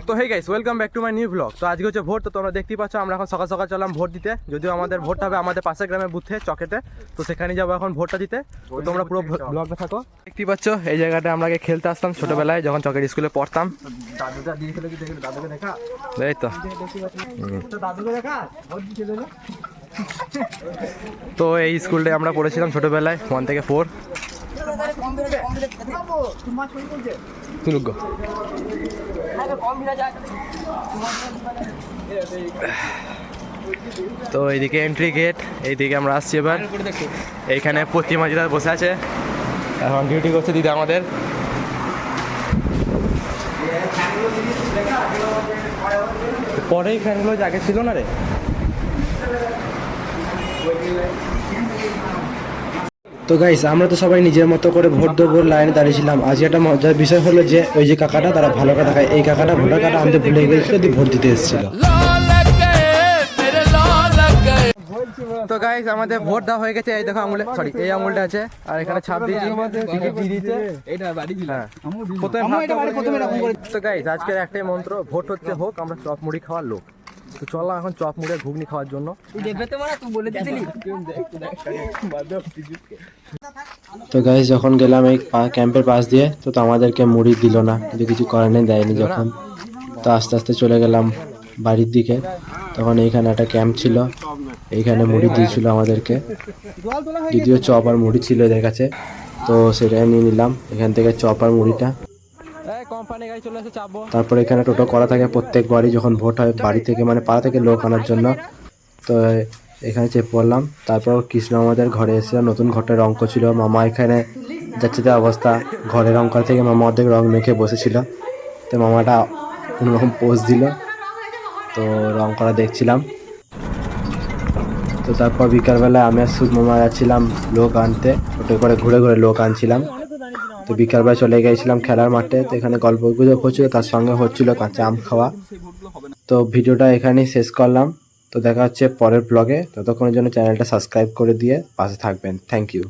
তো hey guys, welcome back to my new blog. তো আজকে হচ্ছে ভোট। তো তোমরা দেখতেই পাচ্ছ আমরা এখন সকাল সকাল চললাম ভোট দিতে। যদিও আমাদের ভোটটা হবে আমাদের পাশের গ্রামের বুথে চকেতে, তো সেখানে যাবো এখন ভোটটা দিতে। তো তোমরা পুরো ব্লগটা থাকো। দেখতেই পাচ্ছ এই জায়গাটা আমরা আগে খেলতে আসতাম ছোটবেলায় যখন চকের স্কুলে পড়তাম। এই তো তো এই স্কুলটায় আমরা পড়েছিলাম ছোটবেলায় 1 থেকে 4। তো এইদিকে এন্ট্রি গেট, এইদিকে আমরা আসছি এবার। এইখানে প্রতিমাজিরা বসে আছে, এখন ডিউটি করছে দিদা আমাদের। পরে এই ফ্যানগুলো আগে ছিল না রে। তো গাইস, আমরা তো সবাই নিজের মতো করে ভোট দেবো লাইনে দাঁড়িয়েছিলাম। আজ একটা মজার বিষয় হলো যে ওই যে কাকাটা, তারা ভালো কাটা খায়, এই কাকাটা ভোটার কার্ড আনতে ভুলে গেছিল, ভোট দিতে এসেছিল। তো গাইস আমাদের ভোট দেওয়া হয়ে গেছে। এই দেখো আঙুলে, সরি এই আঙুলটা আছে, আর এখানে ছাপ দিয়েছি। তো গাইস আজকের একটাই মন্ত্র, ভোট হচ্ছে হোক, আমরা চপ মুড়ি খাওয়ার লোক। তো চলো এখন চপ মুড়ি ঘুগনি খাওয়ার জন্য। তো গাইস যখন গেলাম এই ক্যাম্পের পাশ দিয়ে, তো আমাদেরকে মুড়ি দিল না, কিন্তু কিছু করার নেই, দেয়নি যখন। তো আস্তে আস্তে চলে গেলাম বাড়ির দিকে। তখন এইখানে একটা ক্যাম্প ছিল, এইখানে মুড়ি দিয়েছিল আমাদেরকে, যদিও চপ আর মুড়ি ছিল এদের কাছে। তো সেটাই নিয়ে নিলাম এখান থেকে চপ আর মুড়িটা। তারপর এখানে টোটো করা থাকে প্রত্যেক বাড়ি যখন ভোট হয়, বাড়ি থেকে মানে পাড়া থেকে লোক আনার জন্য। তো এখানে চেপে পড়লাম। তারপর কৃষ্ণ আমাদের ঘরে এসে নতুন ঘরটা রং করছিল। মামা এখানে যাচ্ছে যে অবস্থা, ঘরে রং করা থেকে মামা অর্ধেক রং মেখে বসেছিল। তো মামাটা কোনোরকম পোজ দিল, তো রং করা দেখছিলাম। তো তারপর বিকালবেলায় আমি আর সুদ মামা যাচ্ছিলাম লোক আনতে, টোটো করে ঘুরে ঘুরে লোক আনছিলাম। তো বিকালবেলা চলে গিয়েছিলাম খেলার মাঠে। তো এখানে গল্প গুজব হচ্ছিল, তার সঙ্গে হচ্ছিল কাঁচা আম খাওয়া। তো ভিডিওটা এখানেই শেষ করলাম। তো দেখা হচ্ছে পরের ব্লগে। ততক্ষণের জন্য চ্যানেলটা সাবস্ক্রাইব করে দিয়ে পাশে থাকবেন। Thank you.